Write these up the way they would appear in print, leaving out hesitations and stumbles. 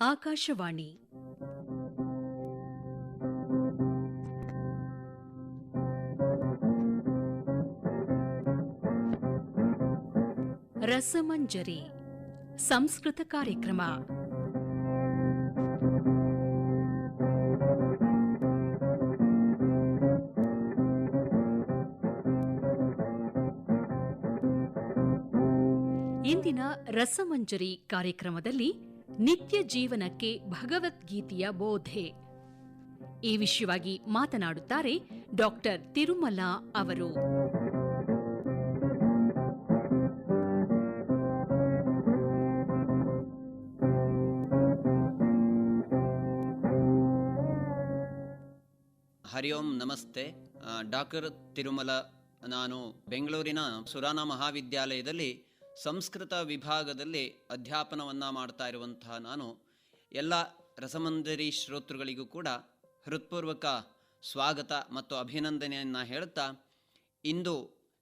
ಆಕಾಶವಾಣಿ ರಸಮಂಜರಿ ಸಂಸ್ಕೃತ ಕಾರ್ಯಕ್ರಮ. ಇಂದಿನ ರಸಮಂಜರಿ ಕಾರ್ಯಕ್ರಮದಲ್ಲಿ ನಿತ್ಯ ಜೀವನಕ್ಕೆ ಭಗವದ್ಗೀತೆಯ ಬೋಧೆ ಈ ವಿಷಯವಾಗಿ ಮಾತನಾಡುತ್ತಾರೆ ಡಾಕ್ಟರ್ ತಿರುಮಲ ಅವರು. ಹರಿ ಓಂ ನಮಸ್ತೆ. ಡಾಕ್ಟರ್ ತಿರುಮಲ. ನಾನು ಬೆಂಗಳೂರಿನ ಸುರಾನ ಮಹಾವಿದ್ಯಾಲಯದಲ್ಲಿ ಸಂಸ್ಕೃತ ವಿಭಾಗದಲ್ಲಿ ಅಧ್ಯಾಪನವನ್ನು ಮಾಡ್ತಾ ಇರುವಂತಹ ನಾನು ಎಲ್ಲ ರಸಮಂಜರಿ ಶ್ರೋತೃಗಳಿಗೂ ಕೂಡ ಹೃತ್ಪೂರ್ವಕ ಸ್ವಾಗತ ಮತ್ತು ಅಭಿನಂದನೆಯನ್ನು ಹೇಳುತ್ತಾ, ಇಂದು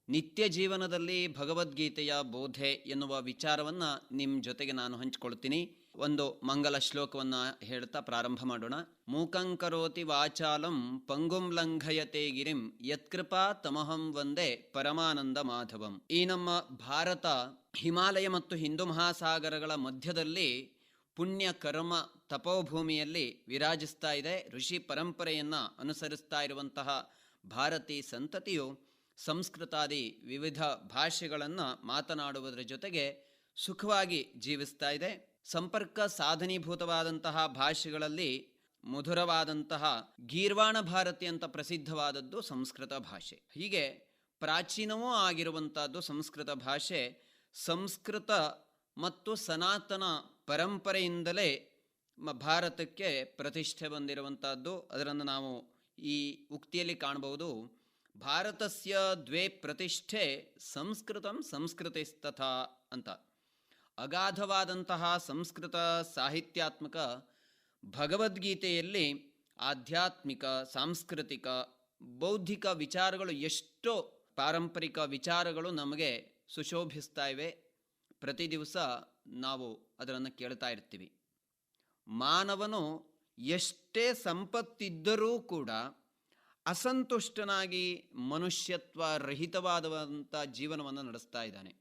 ನಿತ್ಯ ಜೀವನದಲ್ಲಿ ಭಗವದ್ಗೀತೆಯ ಬೋಧೆ ಎನ್ನುವ ವಿಚಾರವನ್ನು ನಿಮ್ಮ ಜೊತೆಗೆ ನಾನು ಹಂಚಿಕೊಳ್ತೀನಿ. ಒಂದು ಮಂಗಲ ಶ್ಲೋಕವನ್ನು ಹೇಳುತ್ತಾ ಪ್ರಾರಂಭ ಮಾಡೋಣ. ಮೂಕಂಕರೋತಿ ವಾಚಾಲಂ ಪಂಗುಂ ಲಂಘಯತೆ ಗಿರಿಂ ಯತ್ಕೃಪಾ ತಮಹಂ ವಂದೇ ಪರಮಾನಂದ ಮಾಧವಂ. ಈ ನಮ್ಮ ಭಾರತ ಹಿಮಾಲಯ ಮತ್ತು ಹಿಂದೂ ಮಹಾಸಾಗರಗಳ ಮಧ್ಯದಲ್ಲಿ ಪುಣ್ಯ ಕರ್ಮ ತಪೋಭೂಮಿಯಲ್ಲಿ ವಿರಾಜಿಸ್ತಾ ಇದೆ. ಋಷಿ ಪರಂಪರೆಯನ್ನು ಅನುಸರಿಸ್ತಾ ಇರುವಂತಹ ಭಾರತೀಯ ಸಂತತಿಯು ಸಂಸ್ಕೃತಾದಿ ವಿವಿಧ ಭಾಷೆಗಳನ್ನು ಮಾತನಾಡುವುದರ ಜೊತೆಗೆ ಸುಖವಾಗಿ ಜೀವಿಸ್ತಾ ಇದೆ. ಸಂಪರ್ಕ ಸಾಧನೀಭೂತವಾದಂತಹ ಭಾಷೆಗಳಲ್ಲಿ ಮಧುರವಾದಂತಹ ಗೀರ್ವಾಣ ಭಾರತಿ ಅಂತ ಪ್ರಸಿದ್ಧವಾದದ್ದು ಸಂಸ್ಕೃತ ಭಾಷೆ. ಹೀಗೆ ಪ್ರಾಚೀನವೂ ಆಗಿರುವಂಥದ್ದು ಸಂಸ್ಕೃತ ಭಾಷೆ. ಸಂಸ್ಕೃತ ಮತ್ತು ಸನಾತನ ಪರಂಪರೆಯಿಂದಲೇ ಭಾರತಕ್ಕೆ ಪ್ರತಿಷ್ಠೆ ಬಂದಿರುವಂಥದ್ದು. ಅದನ್ನು ನಾವು ಈ ಉಕ್ತಿಯಲ್ಲಿ ಕಾಣಬಹುದು. ಭಾರತಸ್ಯ ದ್ವೇ ಪ್ರತಿಷ್ಠೆ ಸಂಸ್ಕೃತಂ ಸಂಸ್ಕೃತಿಸ್ತಥಾ ಅಂತ. ಅಗಾಧವಾದಂತಹ ಸಂಸ್ಕೃತ ಸಾಹಿತ್ಯಾತ್ಮಕ ಭಗವದ್ಗೀತೆಯಲ್ಲಿ ಆಧ್ಯಾತ್ಮಿಕ, ಸಾಂಸ್ಕೃತಿಕ, ಬೌದ್ಧಿಕ ವಿಚಾರಗಳು ಎಷ್ಟೋ ಪಾರಂಪರಿಕ ವಿಚಾರಗಳು ನಮಗೆ ಸುಶೋಭಿಸ್ತಾ ಇವೆ. ಪ್ರತಿ ದಿವಸ ನಾವು ಅದನ್ನು ಕೇಳ್ತಾ ಇರ್ತೀವಿ. ಮಾನವನು ಎಷ್ಟೇ ಸಂಪತ್ತಿದ್ದರೂ ಕೂಡ ಅಸಂತುಷ್ಟನಾಗಿ ಮನುಷ್ಯತ್ವ ರಹಿತವಾದಂಥ ಜೀವನವನ್ನು ನಡೆಸ್ತಾ ಇದ್ದಾನೆ.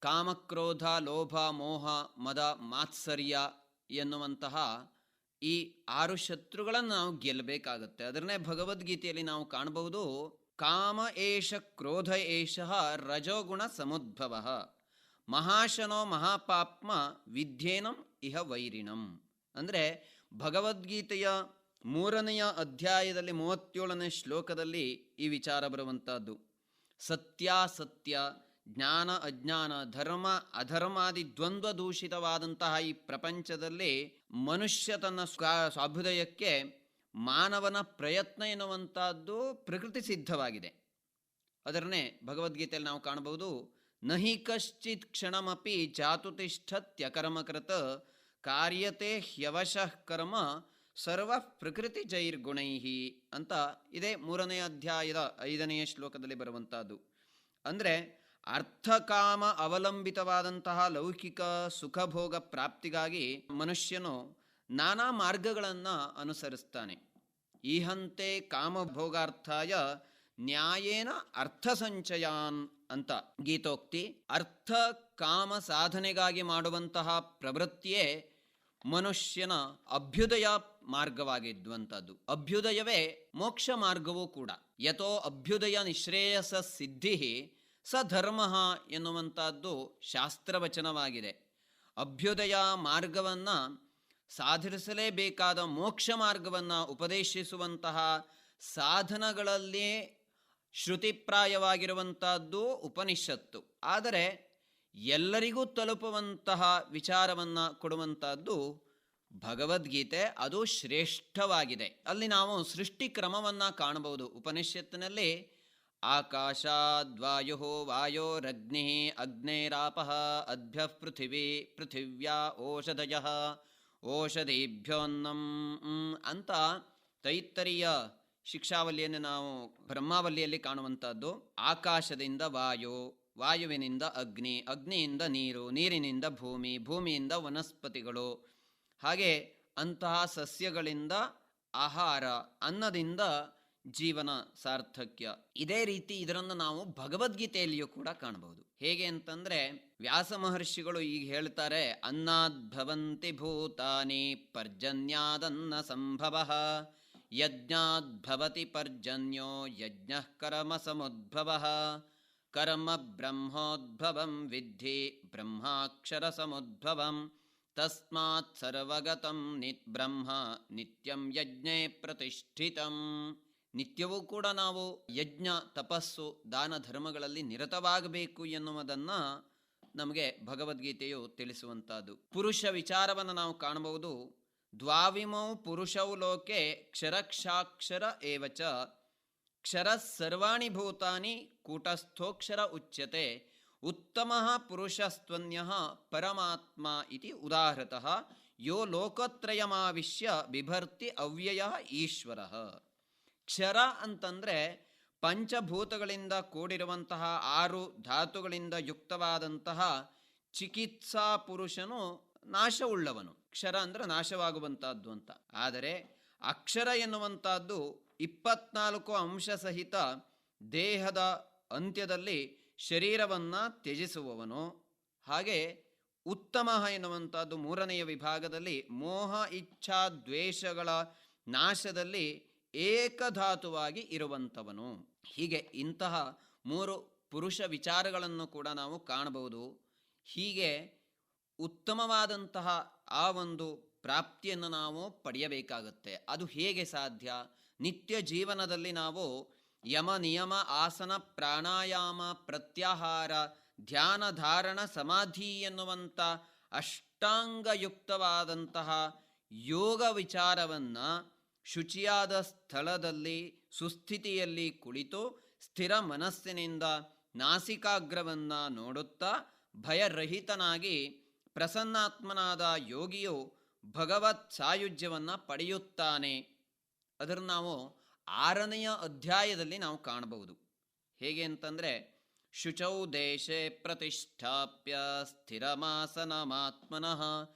ಕಾಮಕ್ರೋಧ ಲೋಭ ಮೋಹ ಮದ ಮಾತ್ಸರ್ಯ ಎನ್ನುವಂತಹ ಈ 6 ಶತ್ರುಗಳನ್ನು ನಾವು ಗೆಲ್ಲಬೇಕಾಗತ್ತೆ. ಅದನ್ನೇ ಭಗವದ್ಗೀತೆಯಲ್ಲಿ ನಾವು ಕಾಣಬಹುದು. ಕಾಮ ಏಷ ಕ್ರೋಧ ಏಷ ರಜೋಗುಣ ಸಮುದ್ಭವ ಮಹಾಶನೋ ಮಹಾಪಾಪ್ಮ ವಿದ್ಯೇನಂ ಇಹ ವೈರಿಣಂ. ಅಂದರೆ ಭಗವದ್ಗೀತೆಯ 3ನೇ ಅಧ್ಯಾಯದಲ್ಲಿ 37ನೇ ಶ್ಲೋಕದಲ್ಲಿ ಈ ವಿಚಾರ ಬರುವಂಥದ್ದು. ಸತ್ಯಾಸತ್ಯ, ಜ್ಞಾನ ಅಜ್ಞಾನ, ಧರ್ಮ ಅಧರ್ಮಾದಿ ದ್ವಂದ್ವ ದೂಷಿತವಾದಂತಹ ಈ ಪ್ರಪಂಚದಲ್ಲಿ ಮನುಷ್ಯ ತನ್ನ ಸ್ವಾಭ್ಯುದಯಕ್ಕೆ ಮಾನವನ ಪ್ರಯತ್ನ ಎನ್ನುವಂಥದ್ದು ಪ್ರಕೃತಿ ಸಿದ್ಧವಾಗಿದೆ. ಅದನ್ನೇ ಭಗವದ್ಗೀತೆಯಲ್ಲಿ ನಾವು ಕಾಣಬಹುದು. ನಹಿ ಕಶ್ಚಿತ್ ಕ್ಷಣಮಪಿ ಜಾತುತಿಷ್ಠತ್ಯಕರ್ಮಕೃತ ಕಾರ್ಯತೆ ಹ್ಯವಶಃ ಕರ್ಮ ಸರ್ವ ಪ್ರಕೃತಿ ಜೈರ್ಗುಣೈ ಅಂತ ಇದೇ 3ನೇ ಅಧ್ಯಾಯದ 5ನೇ ಶ್ಲೋಕದಲ್ಲಿ ಬರುವಂಥದ್ದು. ಅಂದರೆ ಅರ್ಥಕಾಮ ಅವಲಂಬಿತವಾದಂತಹ ಲೌಕಿಕ ಸುಖಭೋಗ ಪ್ರಾಪ್ತಿಗಾಗಿ ಮನುಷ್ಯನು ನಾನಾ ಮಾರ್ಗಗಳನ್ನು ಅನುಸರಿಸ್ತಾನೆ. ಈಹಂತೆ ಕಾಮಭೋಗಾರ್ಥಾಯ ನ್ಯಾಯೇನ ಅರ್ಥ ಸಂಚಯಾನ್ ಅಂತ ಗೀತೋಕ್ತಿ. ಅರ್ಥ ಕಾಮ ಸಾಧನೆಗಾಗಿ ಮಾಡುವಂತಹ ಪ್ರವೃತ್ತಿಯೇ ಮನುಷ್ಯನ ಅಭ್ಯುದಯ ಮಾರ್ಗವಾಗಿದ್ದುವಂಥದ್ದು. ಅಭ್ಯುದಯವೇ ಮೋಕ್ಷ ಮಾರ್ಗವೂ ಕೂಡ. ಯಥೋ ಅಭ್ಯುದಯ ನಿಶ್ರೇಯಸ ಸಿದ್ಧಿ ಸ ಧರ್ಮ ಎನ್ನುವಂಥದ್ದು ಶಾಸ್ತ್ರವಚನವಾಗಿದೆ. ಅಭ್ಯುದಯ ಮಾರ್ಗವನ್ನು ಸಾಧಿಸಲೇಬೇಕಾದ ಮೋಕ್ಷ ಮಾರ್ಗವನ್ನು ಉಪದೇಶಿಸುವಂತಹ ಸಾಧನಗಳಲ್ಲಿ ಶ್ರುತಿಪ್ರಾಯವಾಗಿರುವಂಥದ್ದು ಉಪನಿಷತ್ತು. ಆದರೆ ಎಲ್ಲರಿಗೂ ತಲುಪುವಂತಹ ವಿಚಾರವನ್ನು ಕೊಡುವಂಥದ್ದು ಭಗವದ್ಗೀತೆ. ಅದು ಶ್ರೇಷ್ಠವಾಗಿದೆ. ಅಲ್ಲಿ ನಾವು ಸೃಷ್ಟಿ ಕ್ರಮವನ್ನು ಕಾಣಬಹುದು. ಉಪನಿಷತ್ತಿನಲ್ಲಿ ಆಕಾಶಾದ್ವಾಯು ವಾಯೋರಗ್ನಿ ಅಗ್ನೇರಾಪಃ ಅದ್ಭ್ಯಃ ಪೃಥಿವೀ ಪೃಥಿವ್ಯಾ ಓಷಧಯಃ ಓಷಧೀಭ್ಯೋನ್ನಂ ಅಂತ ತೈತ್ತರೀಯ ಶಿಕ್ಷಾವಲಿಯನ್ನು ನಾವು ಬ್ರಹ್ಮಾವಲಿಯಲ್ಲಿ ಕಾಣುವಂಥದ್ದು. ಆಕಾಶದಿಂದ ವಾಯು, ವಾಯುವಿನಿಂದ ಅಗ್ನಿ, ಅಗ್ನಿಯಿಂದ ನೀರು, ನೀರಿನಿಂದ ಭೂಮಿ, ಭೂಮಿಯಿಂದ ವನಸ್ಪತಿಗಳು, ಹಾಗೆ ಅಂತಹ ಸಸ್ಯಗಳಿಂದ ಆಹಾರ, ಅನ್ನದಿಂದ ಜೀವನ ಸಾರ್ಥಕ್ಯ. ಇದೇ ರೀತಿ ಇದರನ್ನು ನಾವು ಭಗವದ್ಗೀತೆಯಲ್ಲಿಯೂ ಕೂಡ ಕಾಣಬಹುದು. ಹೇಗೆ ಅಂತಂದ್ರೆ ವ್ಯಾಸ ಮಹರ್ಷಿಗಳು ಈಗ ಹೇಳ್ತಾರೆ, ಅನ್ನದ್ಭವಂತಿ ಭೂತಾನಿ ಪರ್ಜನ್ಯಾದನ್ನ ಸಂಭವಃ, ಯಜ್ಞಾದ್ಭವತಿ ಪರ್ಜನ್ಯೋ ಯಜ್ಞಃ ಕರ್ಮ ಸಮುದ್ಭವಃ, ಕರ್ಮ ಬ್ರಹ್ಮೋದ್ಭವಂ ವಿದ್ಧಿ ಬ್ರಹ್ಮಾಕ್ಷರ ಸಮುದ್ಭವಂ, ತಸ್ಮಾತ್ ಸರ್ವಗತಂ ಬ್ರಹ್ಮ ನಿತ್ಯಂ ಯಜ್ಞೇ ಪ್ರತಿಷ್ಠಿತಂ. ನಿತ್ಯವೂ ಕೂಡ ನಾವು ಯಜ್ಞ, ತಪಸ್ಸು, ದಾನ ಧರ್ಮಗಳಲ್ಲಿ ನಿರತವಾಗಬೇಕು ಎನ್ನುವುದನ್ನು ನಮಗೆ ಭಗವದ್ಗೀತೆಯು ತಿಳಿಸುವಂತಹದ್ದು. ಪುರುಷ ವಿಚಾರವನ್ನು ನಾವು ಕಾಣಬಹುದು. ದ್ವಾವಿಮೌ ಪುರುಷೌ ಲೋಕೆ ಕ್ಷರಕ್ಷಾಕ್ಷರ ಏವಚ, ಕ್ಷರ ಸರ್ವಾಣಿ ಭೂತಾನಿ ಕೂಟಸ್ಥೋಕ್ಷರ ಉಚ್ಯತೆ, ಉತ್ತಮ ಪುರುಷಸ್ತ್ವನ್ಯಃ ಪರಮಾತ್ಮ ಇತಿ ಉದಾಹೃತಃ, ಯೋ ಲೋಕತ್ರಯಮಾವಿಶ್ಯ ಬಿಭರ್ತಿ ಅವ್ಯಯ ಈಶ್ವರಃ. ಕ್ಷರ ಅಂತಂದರೆ ಪಂಚಭೂತಗಳಿಂದ ಕೂಡಿರುವಂತಹ 6 ಧಾತುಗಳಿಂದ ಯುಕ್ತವಾದಂತಹ ಚಿಕಿತ್ಸಾ ಪುರುಷನು ನಾಶವುಳ್ಳವನು. ಕ್ಷರ ಅಂದರೆ ನಾಶವಾಗುವಂತಹದ್ದು ಅಂತ. ಆದರೆ ಅಕ್ಷರ ಎನ್ನುವಂತಹದ್ದು 24 ಅಂಶ ಸಹಿತ ದೇಹದ ಅಂತ್ಯದಲ್ಲಿ ಶರೀರವನ್ನು ತ್ಯಜಿಸುವವನು. ಹಾಗೆ ಉತ್ತಮ ಎನ್ನುವಂಥದ್ದು 3ನೆಯ ವಿಭಾಗದಲ್ಲಿ ಮೋಹ, ಇಚ್ಛಾ, ದ್ವೇಷಗಳ ನಾಶದಲ್ಲಿ ಏಕಧಾತುವಾಗಿ ಇರುವಂಥವನು. ಹೀಗೆ ಇಂತಹ 3 ಪುರುಷ ವಿಚಾರಗಳನ್ನು ಕೂಡ ನಾವು ಕಾಣಬಹುದು. ಹೀಗೆ ಉತ್ತಮವಾದಂತಹ ಆ ಒಂದು ಪ್ರಾಪ್ತಿಯನ್ನು ನಾವು ಪಡೆಯಬೇಕಾಗುತ್ತೆ. ಅದು ಹೇಗೆ ಸಾಧ್ಯ? ನಿತ್ಯ ಜೀವನದಲ್ಲಿ ನಾವು ಯಮ, ನಿಯಮ, ಆಸನ, ಪ್ರಾಣಾಯಾಮ, ಪ್ರತ್ಯಾಹಾರ, ಧ್ಯಾನ, ಧಾರಣ, ಸಮಾಧಿ ಎನ್ನುವಂಥ ಅಷ್ಟಾಂಗಯುಕ್ತವಾದಂತಹ ಯೋಗ ವಿಚಾರವನ್ನು ಶುಚಿಯಾದ ಸ್ಥಳದಲ್ಲಿ ಸುಸ್ಥಿತಿಯಲ್ಲಿ ಕುಳಿತು ಸ್ಥಿರ ಮನಸ್ಸಿನಿಂದ ನಾಸಿಕಾಗ್ರವನ್ನು ನೋಡುತ್ತಾ ಭಯರಹಿತನಾಗಿ ಪ್ರಸನ್ನಾತ್ಮನಾದ ಯೋಗಿಯು ಭಗವತ್ ಸಾಯುಜ್ಯವನ್ನು ಪಡೆಯುತ್ತಾನೆ. ಅದನ್ನು ನಾವು 6ನೆಯ ಅಧ್ಯಾಯದಲ್ಲಿ ನಾವು ಕಾಣಬಹುದು. ಹೇಗೆ ಅಂತಂದರೆ, ಶುಚೌ ದೇಶೆ ಪ್ರತಿಷ್ಠಾಪ್ಯ ಸ್ಥಿರಮಾಸನಮಾತ್ಮನಃ,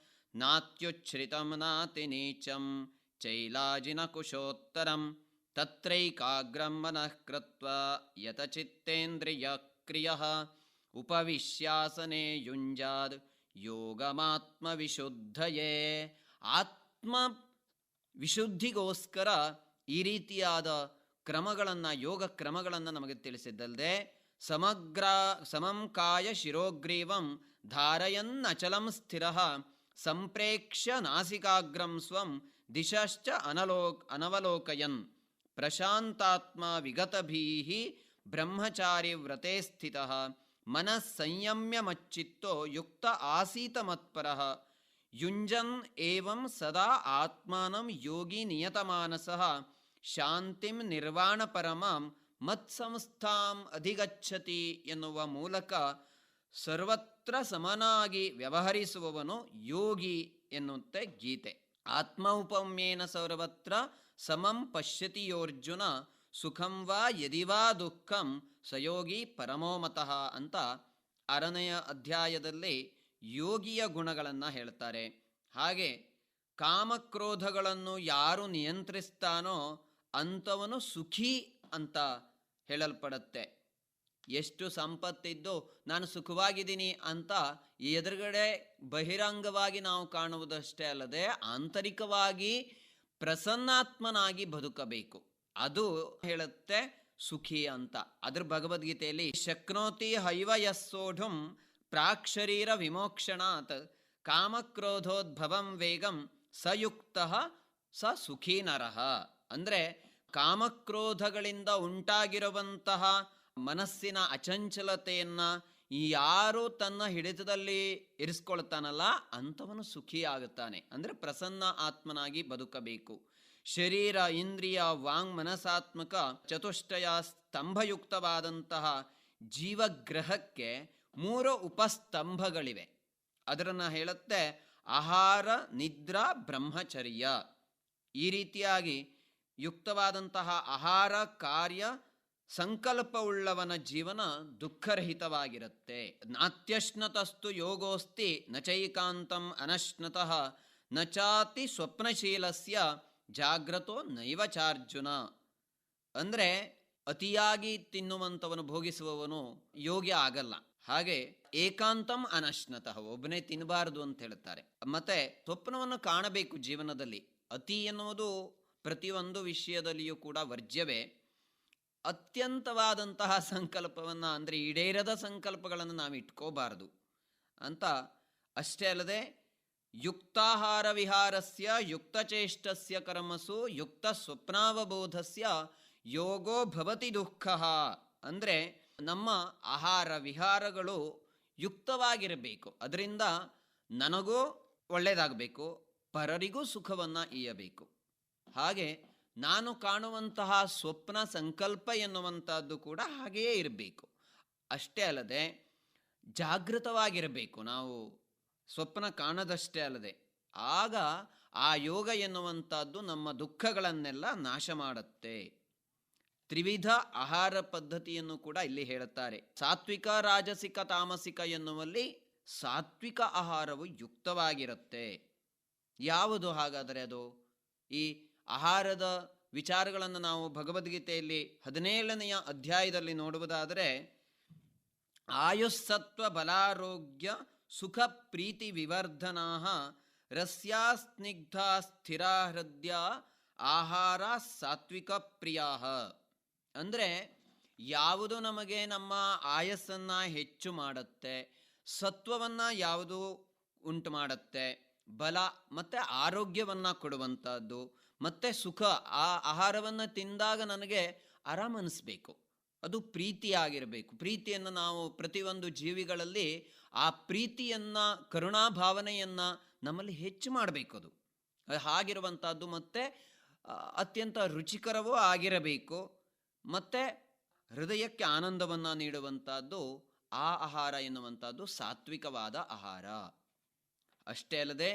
ನಾತ್ಯುಚ್ಛ್ರಿತಂ ನಾತಿ ನೀಚಂ ಚೈಲಾಜಿನ ಕುಶೋತ್ತರಂ, ತತ್ರೈಕಾಗ್ರಂ ಮನಃ ಕೃತ್ವಾ ಯತಚಿತ್ತೇಂದ್ರಿಯ ಕ್ರಿಯಃ, ಉಪವಿಶ್ಯಾಸನೆ ಯುಂಜಾದ್ ಯೋಗಮಾತ್ಮ ವಿಶುದ್ಧಯೇ. ಆತ್ಮ ವಿಶುದ್ಧಿಗೋಸ್ಕರ ಈ ರೀತಿಯಾದ ಕ್ರಮಗಳನ್ನು, ಯೋಗ ಕ್ರಮಗಳನ್ನು ನಮಗೆ ತಿಳಿಸಿದ್ದಲ್ಲದೆ, ಸಮಂ ಕಾಯ ಶಿರೋಗ್ರೀವಂ ಧಾರಯನ್ನಚಲಂ ಸ್ಥಿರಃ, ಸಂಪ್ರೇಕ್ಷ್ಯ ನಾಸಿಕಾಗ್ರಂ ಸ್ವಂ ದಿಶಶ್ಚ ಅನವಲೋಕಯನ್, ಪ್ರಶಾಂತಾತ್ಮ ವಿಗತಭೀಃ ಬ್ರಹ್ಮಚಾರಿ ವ್ರತೆ ಸ್ಥಿತಃ, ಮನಃ ಸಂಯಮ್ಯ ಮಚ್ಚಿತ್ತೋ ಯುಕ್ತ ಆಸೀತ ಮತ್ಪರಃ, ಯುಂಜನ್ ಏವಂ ಸದಾ ಆತ್ಮಾನಂ ಯೋಗಿ ನಿಯತಮಾನಸಃ, ಶಾಂತಿಂ ನಿರ್ವಾಣ ಪರಮಾಂ ಮತ್ಸಂಸ್ಥಾಂ ಅಧಿಗಚ್ಚತಿ ಎನ್ನುವ ಮೂಲಕ ಸರ್ವತ್ರ ಸಮನಾಗಿ ವ್ಯವಹರಿಸುವವನು ಯೋಗಿ ಎನ್ನುತ್ತೆ ಗೀತೆ. ಆತ್ಮೌಪಮ್ಯೇನ ಸರ್ವತ್ರ ಸಮಂ ಪಶ್ಯತಿ ಯೋರ್ಜುನ, ಸುಖಂ ವಾ ಯದಿವಾ ದುಃಖಂ ಸಯೋಗಿ ಪರಮೋಮತಃ ಅಂತ 6ನೆಯ ಅಧ್ಯಾಯದಲ್ಲಿ ಯೋಗಿಯ ಗುಣಗಳನ್ನು ಹೇಳ್ತಾರೆ. ಹಾಗೆ ಕಾಮಕ್ರೋಧಗಳನ್ನು ಯಾರು ನಿಯಂತ್ರಿಸ್ತಾನೋ ಅಂಥವನು ಸುಖಿ ಅಂತ ಹೇಳಲ್ಪಡುತ್ತೆ. ಎಷ್ಟು ಸಂಪತ್ತಿದ್ದು ನಾನು ಸುಖವಾಗಿದ್ದೀನಿ ಅಂತ ಎದುರುಗಡೆ ಬಹಿರಂಗವಾಗಿ ನಾವು ಕಾಣುವುದಷ್ಟೇ ಅಲ್ಲದೆ ಆಂತರಿಕವಾಗಿ ಪ್ರಸನ್ನಾತ್ಮನಾಗಿ ಬದುಕಬೇಕು. ಅದು ಹೇಳುತ್ತೆ ಸುಖಿ ಅಂತ. ಅದ್ರ ಭಗವದ್ಗೀತೆಯಲ್ಲಿ ಶಕ್ನೋತಿ ಹೈವ ಯಸ್ಸೋಢುಂ ಪ್ರಾಕ್ಷರೀರ ವಿಮೋಕ್ಷಣಾತ್ ಕಾಮಕ್ರೋಧೋದ್ಭವಂ ವೇಗಂ ಸಯುಕ್ತಃ ಸ ಸುಖೀ ನರಃ. ಅಂದರೆ ಕಾಮಕ್ರೋಧಗಳಿಂದ ಉಂಟಾಗಿರುವಂತಹ ಮನಸ್ಸಿನ ಅಚಂಚಲತೆಯನ್ನು ಯಾರು ತನ್ನ ಹಿಡಿತದಲ್ಲಿ ಇರಿಸ್ಕೊಳ್ತಾನಲ್ಲ ಅಂಥವನು ಸುಖಿ ಆಗುತ್ತಾನೆ. ಅಂದರೆ ಪ್ರಸನ್ನ ಆತ್ಮನಾಗಿ ಬದುಕಬೇಕು. ಶರೀರ, ಇಂದ್ರಿಯ, ವಾಂಗ್, ಮನಸಾತ್ಮಕ ಚತುಷ್ಟಯ ಸ್ತಂಭಯುಕ್ತವಾದಂತಹ ಜೀವಗ್ರಹಕ್ಕೆ 3 ಉಪಸ್ತಂಭಗಳಿವೆ. ಅದನ್ನು ಹೇಳುತ್ತೆ ಆಹಾರ, ನಿದ್ರಾ, ಬ್ರಹ್ಮಚರ್ಯ. ಈ ರೀತಿಯಾಗಿ ಯುಕ್ತವಾದಂತಹ ಆಹಾರ, ಕಾರ್ಯ, ಸಂಕಲ್ಪವುಳ್ಳವನ ಜೀವನ ದುಃಖರಹಿತವಾಗಿರುತ್ತೆ. ನಾತ್ಯಶ್ನತಸ್ತು ಯೋಗೋಸ್ತಿ ನ ಚೈಕಾಂತಂ ಅನಶ್ನತಃ ನಚಾತಿ ಸ್ವಪ್ನಶೀಲಸ್ಯ ಜಾಗ್ರತೋ ನೈವ ಚಾರ್ಜುನ. ಅಂದರೆ ಅತಿಯಾಗಿ ತಿನ್ನುವಂಥವನು, ಭೋಗಿಸುವವನು ಯೋಗ್ಯ ಆಗಲ್ಲ. ಹಾಗೆ ಏಕಾಂತಂ ಅನಶ್ನತಃ, ಒಬ್ಬನೇ ತಿನ್ನಬಾರದು ಅಂತ ಹೇಳ್ತಾರೆ. ಮತ್ತೆ ಸ್ವಪ್ನವನ್ನು ಕಾಣಬೇಕು ಜೀವನದಲ್ಲಿ. ಅತಿ ಎನ್ನುವುದು ಪ್ರತಿಯೊಂದು ವಿಷಯದಲ್ಲಿಯೂ ಕೂಡ ವರ್ಜ್ಯವೇ. ಅತ್ಯಂತವಾದಂತಹ ಸಂಕಲ್ಪವನ್ನು, ಅಂದರೆ ಈಡೇರದ ಸಂಕಲ್ಪಗಳನ್ನು ನಾವು ಇಟ್ಕೋಬಾರದು ಅಂತ. ಅಷ್ಟೇ ಅಲ್ಲದೆ ಯುಕ್ತಾಹಾರ ವಿಹಾರಸ್ಯ ಯುಕ್ತಚೇಷ್ಟಸ್ಯ ಕರ್ಮಸು ಯುಕ್ತ ಸ್ವಪ್ನಾವಬೋಧಸ್ಯ ಯೋಗೋ ಭವತಿ ದುಃಖ. ಅಂದರೆ ನಮ್ಮ ಆಹಾರ ವಿಹಾರಗಳು ಯುಕ್ತವಾಗಿರಬೇಕು. ಅದರಿಂದ ನನಗೂ ಒಳ್ಳೆಯದಾಗಬೇಕು, ಪರರಿಗೂ ಸುಖವನ್ನು ಈಯಬೇಕು. ಹಾಗೆ ನಾನು ಕಾಣುವಂತಹ ಸ್ವಪ್ನ ಸಂಕಲ್ಪ ಎನ್ನುವಂಥದ್ದು ಕೂಡ ಹಾಗೆಯೇ ಇರಬೇಕು. ಅಷ್ಟೇ ಅಲ್ಲದೆ ಜಾಗೃತವಾಗಿರಬೇಕು ನಾವು, ಸ್ವಪ್ನ ಕಾಣದಷ್ಟೇ ಅಲ್ಲದೆ. ಆಗ ಆ ಯೋಗ ಎನ್ನುವಂಥದ್ದು ನಮ್ಮ ದುಃಖಗಳನ್ನೆಲ್ಲ ನಾಶ ಮಾಡುತ್ತೆ. ತ್ರಿವಿಧ ಆಹಾರ ಪದ್ಧತಿಯನ್ನು ಕೂಡ ಇಲ್ಲಿ ಹೇಳುತ್ತಾರೆ. ಸಾತ್ವಿಕ, ರಾಜಸಿಕ, ತಾಮಸಿಕ ಎನ್ನುವಲ್ಲಿ ಸಾತ್ವಿಕ ಆಹಾರವು ಯುಕ್ತವಾಗಿರುತ್ತೆ. ಯಾವುದು ಹಾಗಾದರೆ ಅದು? ಈ ಆಹಾರದ ವಿಚಾರಗಳನ್ನು ನಾವು ಭಗವದ್ಗೀತೆಯಲ್ಲಿ 17ನೇ ಅಧ್ಯಾಯದಲ್ಲಿ ನೋಡುವುದಾದರೆ, ಆಯುಸ್ಸತ್ವ ಬಲಾರೋಗ್ಯ ಸುಖ ಪ್ರೀತಿ ವಿವರ್ಧನಾ ರಸ್ಯಾ ಸ್ನಿಗ್ಧ ಸ್ಥಿರಾ ಹೃದಯ ಆಹಾರ ಸಾತ್ವಿಕ ಪ್ರಿಯಾ. ಅಂದರೆ ಯಾವುದು ನಮಗೆ ನಮ್ಮ ಆಯಸ್ಸನ್ನು ಹೆಚ್ಚು ಮಾಡುತ್ತೆ, ಸತ್ವವನ್ನು ಯಾವುದು ಉಂಟು ಮಾಡುತ್ತೆ, ಬಲ ಮತ್ತು ಆರೋಗ್ಯವನ್ನು ಕೊಡುವಂಥದ್ದು, ಮತ್ತು ಸುಖ. ಆ ಆಹಾರವನ್ನು ತಿಂದಾಗ ನನಗೆ ಆರಾಮನಿಸ್ಬೇಕು, ಅದು ಪ್ರೀತಿಯಾಗಿರಬೇಕು. ಪ್ರೀತಿಯನ್ನು ನಾವು ಪ್ರತಿಯೊಂದು ಜೀವಿಗಳಲ್ಲಿ ಆ ಪ್ರೀತಿಯನ್ನು, ಕರುಣಾಭಾವನೆಯನ್ನು ನಮ್ಮಲ್ಲಿ ಹೆಚ್ಚು ಮಾಡಬೇಕು. ಅದು ಹಾಗಿರುವಂಥದ್ದು ಮತ್ತು ಅತ್ಯಂತ ರುಚಿಕರವೂ ಆಗಿರಬೇಕು, ಮತ್ತು ಹೃದಯಕ್ಕೆ ಆನಂದವನ್ನು ನೀಡುವಂಥದ್ದು ಆ ಆಹಾರ ಎನ್ನುವಂಥದ್ದು ಸಾತ್ವಿಕವಾದ ಆಹಾರ. ಅಷ್ಟೇ ಅಲ್ಲದೆ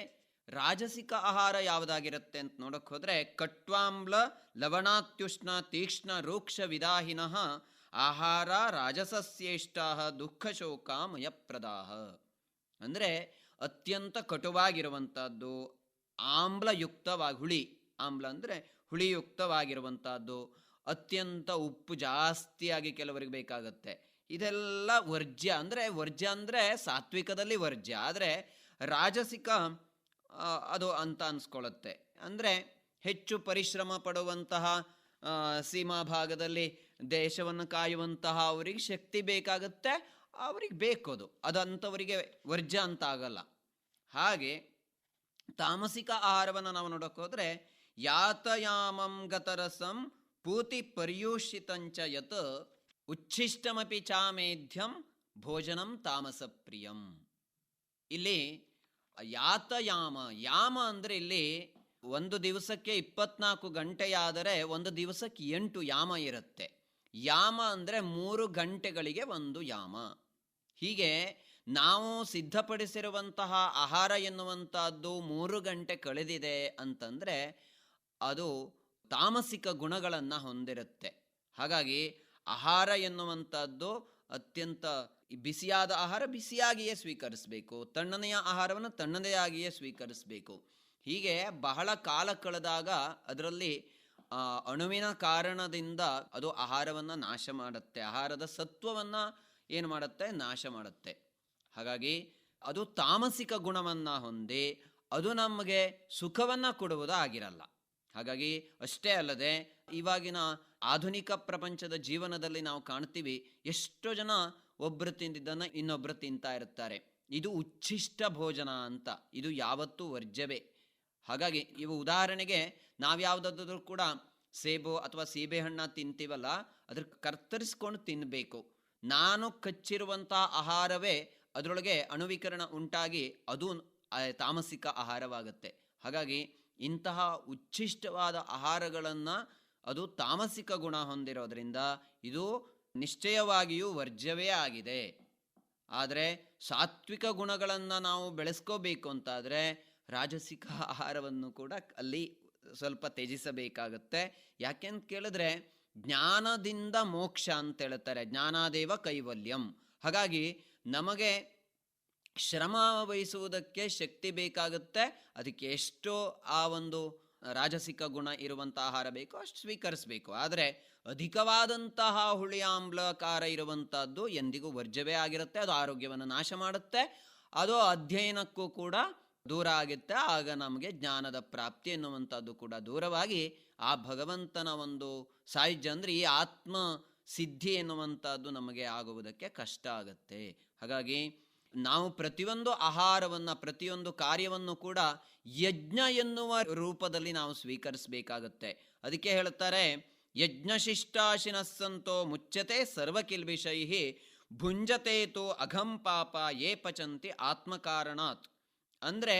ರಾಜಸಿಕ ಆಹಾರ ಯಾವುದಾಗಿರುತ್ತೆ ಅಂತ ನೋಡೋಕ್ಕೆ ಹೋದರೆ, ಕಟ್ವಾಂಬ್ಲ ಲವಣಾತ್ಯುಷ್ಣ ತೀಕ್ಷ್ಣ ರೂಕ್ಷ ವಿದಾಹಿನಃ ಆಹಾರ ರಾಜಸಸ್ಯೇಷ್ಟಾ ದುಃಖ ಶೋಕಾಮಯಪ್ರದಾಹ. ಅಂದರೆ ಅತ್ಯಂತ ಕಟುವಾಗಿರುವಂಥದ್ದು, ಆಮ್ಲಯುಕ್ತವಾಗಿ, ಹುಳಿ, ಆಮ್ಲ ಅಂದರೆ ಹುಳಿಯುಕ್ತವಾಗಿರುವಂಥದ್ದು, ಅತ್ಯಂತ ಉಪ್ಪು ಜಾಸ್ತಿಯಾಗಿ ಕೆಲವರಿಗೆ ಬೇಕಾಗತ್ತೆ. ಇದೆಲ್ಲ ವರ್ಜ್ಯ. ಅಂದರೆ ಸಾತ್ವಿಕದಲ್ಲಿ ವರ್ಜ್ಯ. ಆದರೆ ರಾಜಸಿಕ ಅದು ಅಂತ ಅನ್ಸ್ಕೊಳ್ಳುತ್ತೆ. ಅಂದರೆ ಹೆಚ್ಚು ಪರಿಶ್ರಮ ಪಡುವಂತಹ, ಸೀಮಾ ಭಾಗದಲ್ಲಿ ದೇಶವನ್ನು ಕಾಯುವಂತಹ ಅವರಿಗೆ ಶಕ್ತಿ ಬೇಕಾಗುತ್ತೆ, ಅವ್ರಿಗೆ ಬೇಕೋದು, ಅದಂಥವರಿಗೆ ವರ್ಜ್ಯ ಅಂತ ಆಗಲ್ಲ. ಹಾಗೆ ತಾಮಸಿಕ ಆಹಾರವನ್ನು ನಾವು ನೋಡೋಕೆ ಹೋದರೆ, ಯಾತಯಾಮಂ ಗತರಸಂ ಪೂತಿ ಪರ್ಯೂಷಿತಂಚ ಯತ್ ಉಚ್ಛಿಷ್ಟಮಪಿ ಚಾಮೇಧ್ಯಂ ಭೋಜನಂ ತಾಮಸ ಪ್ರಿಯಂ. ಇಲ್ಲಿ ಯಾತಯಾಮ, ಯಾಮ ಅಂದರೆ ಇಲ್ಲಿ ಒಂದು ದಿವಸಕ್ಕೆ 24 ಗಂಟೆಯಾದರೆ ಒಂದು ದಿವಸಕ್ಕೆ 8 ಯಾಮ ಇರುತ್ತೆ. ಯಾಮ ಅಂದರೆ 3 ಗಂಟೆಗಳಿಗೆ ಒಂದು ಯಾಮ. ಹೀಗೆ ನಾವು ಸಿದ್ಧಪಡಿಸಿರುವಂತಹ ಆಹಾರ ಎನ್ನುವಂಥದ್ದು 3 ಗಂಟೆ ಕಳೆದಿದೆ ಅಂತಂದರೆ ಅದು ತಾಮಸಿಕ ಗುಣಗಳನ್ನು ಹೊಂದಿರುತ್ತೆ. ಹಾಗಾಗಿ ಆಹಾರ ಎನ್ನುವಂಥದ್ದು ಅತ್ಯಂತ ಬಿಸಿಯಾದ ಆಹಾರ ಬಿಸಿಯಾಗಿಯೇ ಸ್ವೀಕರಿಸಬೇಕು, ತಣ್ಣನೆಯ ಆಹಾರವನ್ನು ತಣ್ಣನೆಯಾಗಿಯೇ ಸ್ವೀಕರಿಸಬೇಕು. ಹೀಗೆ ಬಹಳ ಕಾಲ ಕಳೆದಾಗ ಅದರಲ್ಲಿ ಅಣುವಿನ ಕಾರಣದಿಂದ ಅದು ಆಹಾರವನ್ನು ನಾಶ ಮಾಡುತ್ತೆ, ಆಹಾರದ ಸತ್ವವನ್ನು ಏನು ಮಾಡುತ್ತೆ, ನಾಶ ಮಾಡುತ್ತೆ. ಹಾಗಾಗಿ ಅದು ತಾಮಸಿಕ ಗುಣವನ್ನು ಹೊಂದಿ ಅದು ನಮಗೆ ಸುಖವನ್ನು ಕೊಡುವುದು ಆಗಿರಲ್ಲ. ಹಾಗಾಗಿ ಅಷ್ಟೇ ಅಲ್ಲದೆ ಇವಾಗಿನ ಆಧುನಿಕ ಪ್ರಪಂಚದ ಜೀವನದಲ್ಲಿ ನಾವು ಕಾಣ್ತೀವಿ, ಎಷ್ಟೋ ಜನ ಒಬ್ಬರು ತಿಂದಿದ್ದನ್ನು ಇನ್ನೊಬ್ಬರು ತಿಂತಾ ಇರ್ತಾರೆ. ಇದು ಉಚ್ಛಿಷ್ಟ ಭೋಜನ ಅಂತ, ಇದು ಯಾವತ್ತೂ ವರ್ಜ್ಯವೇ. ಹಾಗಾಗಿ ಇವು ಉದಾಹರಣೆಗೆ ನಾವ್ಯಾವುದಾದ್ರೂ ಕೂಡ ಸೇಬು ಅಥವಾ ಸೀಬೆಹಣ್ಣ ತಿಂತೀವಲ್ಲ, ಅದ್ರ ಕತ್ತರಿಸ್ಕೊಂಡು ತಿನ್ನಬೇಕು. ನಾನು ಕಚ್ಚಿರುವಂಥ ಆಹಾರವೇ ಅದರೊಳಗೆ ಅಣುವೀಕರಣ ಉಂಟಾಗಿ ಅದು ತಾಮಸಿಕ ಆಹಾರವಾಗುತ್ತೆ. ಹಾಗಾಗಿ ಇಂತಹ ಉಚ್ಛಿಷ್ಟವಾದ ಆಹಾರಗಳನ್ನು ಅದು ತಾಮಸಿಕ ಗುಣ ಹೊಂದಿರೋದ್ರಿಂದ ಇದು ನಿಶ್ಚಯವಾಗಿಯೂ ವರ್ಜ್ಯವೇ ಆಗಿದೆ. ಆದರೆ ಸಾತ್ವಿಕ ಗುಣಗಳನ್ನು ನಾವು ಬೆಳೆಸ್ಕೋಬೇಕು ಅಂತಾದರೆ ರಾಜಸಿಕ ಆಹಾರವನ್ನು ಕೂಡ ಅಲ್ಲಿ ಸ್ವಲ್ಪ ತ್ಯಜಿಸಬೇಕಾಗತ್ತೆ. ಯಾಕೆಂತ ಕೇಳಿದ್ರೆ ಜ್ಞಾನದಿಂದ ಮೋಕ್ಷ ಅಂತ ಹೇಳ್ತಾರೆ, ಜ್ಞಾನಾದೇವ ಕೈವಲ್ಯಂ. ಹಾಗಾಗಿ ನಮಗೆ ಶ್ರಮ ವಹಿಸುವುದಕ್ಕೆ ಶಕ್ತಿ ಬೇಕಾಗುತ್ತೆ. ಅದಕ್ಕೆ ಎಷ್ಟೋ ಆ ಒಂದು ರಾಜಸಿಕ ಗುಣ ಇರುವಂಥ ಆಹಾರ ಬೇಕೋ ಅಷ್ಟು ಸ್ವೀಕರಿಸಬೇಕು. ಆದರೆ ಅಧಿಕವಾದಂತಹ ಹುಳಿ ಆಮ್ಲಕಾರ ಇರುವಂಥದ್ದು ಎಂದಿಗೂ ವರ್ಜ್ಯವೇ ಆಗಿರುತ್ತೆ. ಅದು ಆರೋಗ್ಯವನ್ನು ನಾಶ ಮಾಡುತ್ತೆ. ಅದು ಅಧ್ಯಯನಕ್ಕೂ ಕೂಡ ದೂರ ಆಗುತ್ತೆ. ಆಗ ನಮಗೆ ಜ್ಞಾನದ ಪ್ರಾಪ್ತಿ ಎನ್ನುವಂಥದ್ದು ಕೂಡ ದೂರವಾಗಿ ಆ ಭಗವಂತನ ಒಂದು ಸಾಯುಜ್ಯ ಅಂದರೆ ಈ ಆತ್ಮ ಸಿದ್ಧಿ ಎನ್ನುವಂಥದ್ದು ನಮಗೆ ಆಗುವುದಕ್ಕೆ ಕಷ್ಟ ಆಗುತ್ತೆ. ಹಾಗಾಗಿ ನಾವು ಪ್ರತಿಯೊಂದು ಆಹಾರವನ್ನು, ಪ್ರತಿಯೊಂದು ಕಾರ್ಯವನ್ನು ಕೂಡ ಯಜ್ಞ ಎನ್ನುವ ರೂಪದಲ್ಲಿ ನಾವು ಸ್ವೀಕರಿಸಬೇಕಾಗತ್ತೆ. ಅದಕ್ಕೆ ಹೇಳುತ್ತಾರೆ, ಯಜ್ಞಶಿಷ್ಟಾಶಿನಸ್ಸಂತೋ ಮುಚ್ಚತೆ ಸರ್ವಕಿಲ್ಬಿಷೈ ಭುಂಜತೇತು ಅಘಂ ಪಾಪ ಯೇ ಪಚಂತಿ ಆತ್ಮಕಾರಣಾತ್. ಅಂದರೆ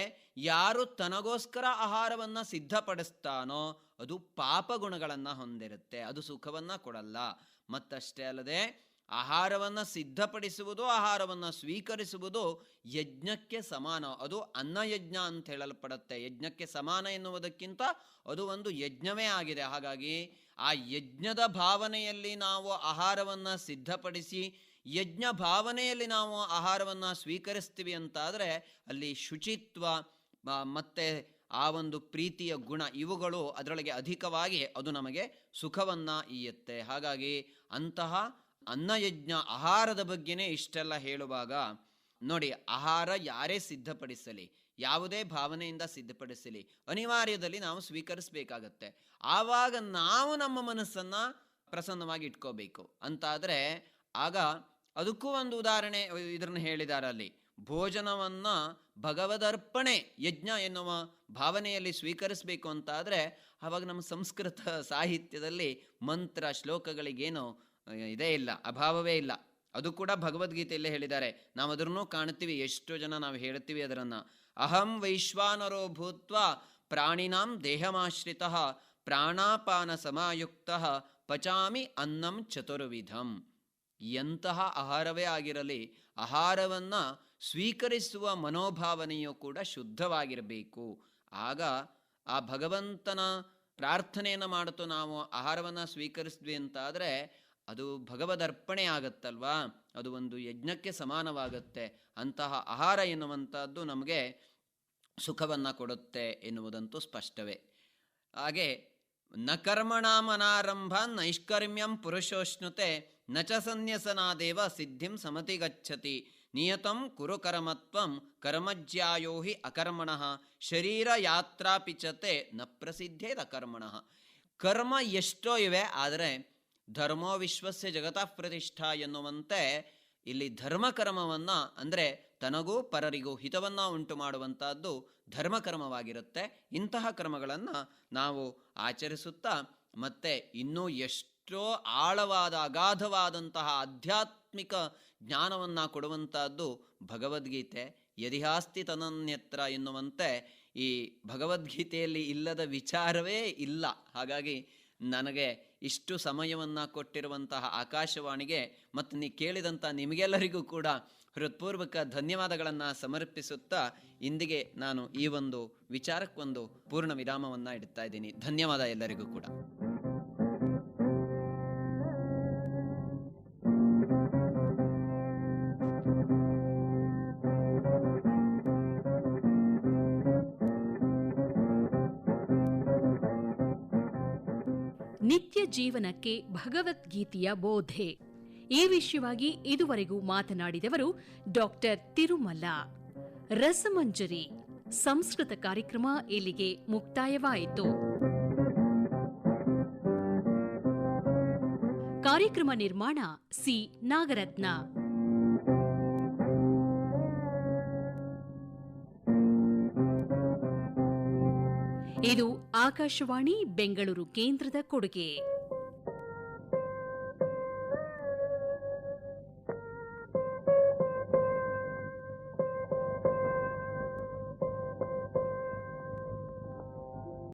ಯಾರು ತನಗೋಸ್ಕರ ಆಹಾರವನ್ನು ಸಿದ್ಧಪಡಿಸ್ತಾನೋ ಅದು ಪಾಪ ಗುಣಗಳನ್ನು ಹೊಂದಿರುತ್ತೆ, ಅದು ಸುಖವನ್ನು ಕೊಡಲ್ಲ. ಮತ್ತಷ್ಟೇ ಅಲ್ಲದೆ ಆಹಾರವನ್ನು ಸಿದ್ಧಪಡಿಸುವುದು, ಆಹಾರವನ್ನು ಸ್ವೀಕರಿಸುವುದು ಯಜ್ಞಕ್ಕೆ ಸಮಾನ. ಅದು ಅನ್ನಯಜ್ಞ ಅಂತ ಹೇಳಲ್ಪಡುತ್ತೆ. ಯಜ್ಞಕ್ಕೆ ಸಮಾನ ಎನ್ನುವುದಕ್ಕಿಂತ ಅದು ಒಂದು ಯಜ್ಞವೇ ಆಗಿದೆ. ಹಾಗಾಗಿ ಆ ಯಜ್ಞದ ಭಾವನೆಯಲ್ಲಿ ನಾವು ಆಹಾರವನ್ನು ಸಿದ್ಧಪಡಿಸಿ ಯಜ್ಞ ಭಾವನೆಯಲ್ಲಿ ನಾವು ಆಹಾರವನ್ನು ಸ್ವೀಕರಿಸ್ತೀವಿ ಅಂತಾದರೆ ಅಲ್ಲಿ ಶುಚಿತ್ವ ಮತ್ತು ಆ ಒಂದು ಪ್ರೀತಿಯ ಗುಣ ಇವುಗಳು ಅದರೊಳಗೆ ಅಧಿಕವಾಗಿ ಅದು ನಮಗೆ ಸುಖವನ್ನು ಈಯುತ್ತೆ. ಹಾಗಾಗಿ ಅಂತಹ ಅನ್ನಯಜ್ಞ ಆಹಾರದ ಬಗ್ಗೆನೇ ಇಷ್ಟೆಲ್ಲ ಹೇಳುವಾಗ ನೋಡಿ, ಆಹಾರ ಯಾರೇ ಸಿದ್ಧಪಡಿಸಲಿ, ಯಾವುದೇ ಭಾವನೆಯಿಂದ ಸಿದ್ಧಪಡಿಸಲಿ, ಅನಿವಾರ್ಯದಲ್ಲಿ ನಾವು ಸ್ವೀಕರಿಸಬೇಕಾಗತ್ತೆ. ಆವಾಗ ನಾವು ನಮ್ಮ ಮನಸ್ಸನ್ನು ಪ್ರಸನ್ನವಾಗಿ ಇಟ್ಕೋಬೇಕು ಅಂತಾದರೆ ಆಗ ಅದಕ್ಕೂ ಒಂದು ಉದಾಹರಣೆ ಇದನ್ನು ಹೇಳಿದ್ದಾರೆ ಅಲ್ಲಿ. ಭೋಜನವನ್ನು ಭಗವದರ್ಪಣೆ ಯಜ್ಞ ಎನ್ನುವ ಭಾವನೆಯಲ್ಲಿ ಸ್ವೀಕರಿಸಬೇಕು ಅಂತಾದರೆ ಆವಾಗ ನಮ್ಮ ಸಂಸ್ಕೃತ ಸಾಹಿತ್ಯದಲ್ಲಿ ಮಂತ್ರ ಶ್ಲೋಕಗಳಿಗೇನು ಇದೇ ಇಲ್ಲ, ಅಭಾವವೇ ಇಲ್ಲ. ಅದು ಕೂಡ ಭಗವದ್ಗೀತೆಯಲ್ಲೇ ಹೇಳಿದ್ದಾರೆ. ನಾವು ಅದನ್ನು ಕಾಣ್ತೀವಿ, ಎಷ್ಟೋ ಜನ ನಾವು ಹೇಳ್ತೀವಿ ಅದರನ್ನು. ಅಹಂ ವೈಶ್ವಾನರೋ ಭೂತ್ವ ಪ್ರಾಣಿನಾಂ ದೇಹಮಾಶ್ರಿತಃ ಪ್ರಾಣಾಪಾನ ಸಮಾಯುಕ್ತ ಪಚಾಮಿ ಅನ್ನಂ ಚತುರ್ವಿಧಂ. ಎಂತಹ ಆಹಾರವೇ ಆಗಿರಲಿ, ಆಹಾರವನ್ನು ಸ್ವೀಕರಿಸುವ ಮನೋಭಾವನೆಯೂ ಕೂಡ ಶುದ್ಧವಾಗಿರಬೇಕು. ಆಗ ಆ ಭಗವಂತನ ಪ್ರಾರ್ಥನೆಯನ್ನು ಮಾಡುತ್ತಾ ನಾವು ಆಹಾರವನ್ನು ಸ್ವೀಕರಿಸಿದ್ವಿ ಅಂತಾದರೆ ಅದು ಭಗವದರ್ಪಣೆ ಆಗತ್ತಲ್ವಾ, ಅದು ಒಂದು ಯಜ್ಞಕ್ಕೆ ಸಮಾನವಾಗುತ್ತೆ. ಅಂತಹ ಆಹಾರ ಎನ್ನುವಂಥದ್ದು ನಮಗೆ ಸುಖವನ್ನು ಕೊಡುತ್ತೆ ಎನ್ನುವುದಂತೂ ಸ್ಪಷ್ಟವೇ. ಹಾಗೆ ನ ಕರ್ಮಣಾಮನಾರಂಭ ನೈಷ್ಕರ್ಮ್ಯಂ ಪುರುಷೋಷ್ಣುತೆ ನ ಚ ಸನ್ಯಸನಾದೇವ ಸಿದ್ಧಿಂ ಸಮತಿ ಗಚ್ಚತಿ ನಿಯತಂ ಕುರು ಕರ್ಮತ್ವಂ ಕರ್ಮಜ್ಯಾಯೋ ಹಿ ಅಕರ್ಮಣಃ ಶರೀರ ಯಾತ್ರಾಪಿಚತೆ ನ ಪ್ರಸಿದ್ಧೇದ ಅಕರ್ಮಣಃ. ಕರ್ಮ ಎಷ್ಟೋ ಇವೆ, ಆದರೆ ಧರ್ಮೋ ವಿಶ್ವಸ್ಯ ಜಗತಃ ಪ್ರತಿಷ್ಠಾ ಎನ್ನುವಂತೆ ಇಲ್ಲಿ ಧರ್ಮಕರ್ಮವನ್ನು ಅಂದರೆ ತನಗೂ ಪರರಿಗೂ ಹಿತವನ್ನು ಉಂಟು ಮಾಡುವಂಥದ್ದು ಧರ್ಮಕರ್ಮವಾಗಿರುತ್ತೆ. ಇಂತಹ ಕರ್ಮಗಳನ್ನು ನಾವು ಆಚರಿಸುತ್ತಾ ಮತ್ತೆ ಇನ್ನೂ ಎಷ್ಟೋ ಆಳವಾದ ಅಗಾಧವಾದಂತಹ ಆಧ್ಯಾತ್ಮಿಕ ಜ್ಞಾನವನ್ನು ಕೊಡುವಂಥದ್ದು ಭಗವದ್ಗೀತೆ. ಯದಿಹಾಸ್ತಿ ತನನ್ಯತ್ರ ಎನ್ನುವಂತೆ ಈ ಭಗವದ್ಗೀತೆಯಲ್ಲಿ ಇಲ್ಲದ ವಿಚಾರವೇ ಇಲ್ಲ. ಹಾಗಾಗಿ ನನಗೆ ಇಷ್ಟು ಸಮಯವನ್ನು ಕೊಟ್ಟಿರುವಂತಹ ಆಕಾಶವಾಣಿಗೆ ಮತ್ತು ನೀ ಕೇಳಿದಂಥ ನಿಮಗೆಲ್ಲರಿಗೂ ಕೂಡ ಹೃತ್ಪೂರ್ವಕ ಧನ್ಯವಾದಗಳನ್ನು ಸಮರ್ಪಿಸುತ್ತಾ ಇಂದಿಗೆ ನಾನು ಈ ಒಂದು ವಿಚಾರಕ್ಕೊಂದು ಪೂರ್ಣ ವಿರಾಮವನ್ನು ಇಡ್ತಾ ಇದ್ದೀನಿ. ಧನ್ಯವಾದ ಎಲ್ಲರಿಗೂ ಕೂಡ. ನಿತ್ಯ ಜೀವನಕ್ಕೆ ಭಗವದ್ಗೀತೆಯ ಬೋಧೆ, ಈ ವಿಷಯವಾಗಿ ಇದುವರೆಗೂ ಮಾತನಾಡಿದವರು ಡಾಕ್ಟರ್ ತಿರುಮಲ. ರಸಮಂಜರಿ ಸಂಸ್ಕೃತ ಕಾರ್ಯಕ್ರಮ ಇಲ್ಲಿಗೆ ಮುಕ್ತಾಯವಾಯಿತು. ಕಾರ್ಯಕ್ರಮ ನಿರ್ಮಾಣ ಸಿ ನಾಗರತ್ನ. ಇದು ಆಕಾಶವಾಣಿ ಬೆಂಗಳೂರು ಕೇಂದ್ರದ ಕೊಡುಗೆ.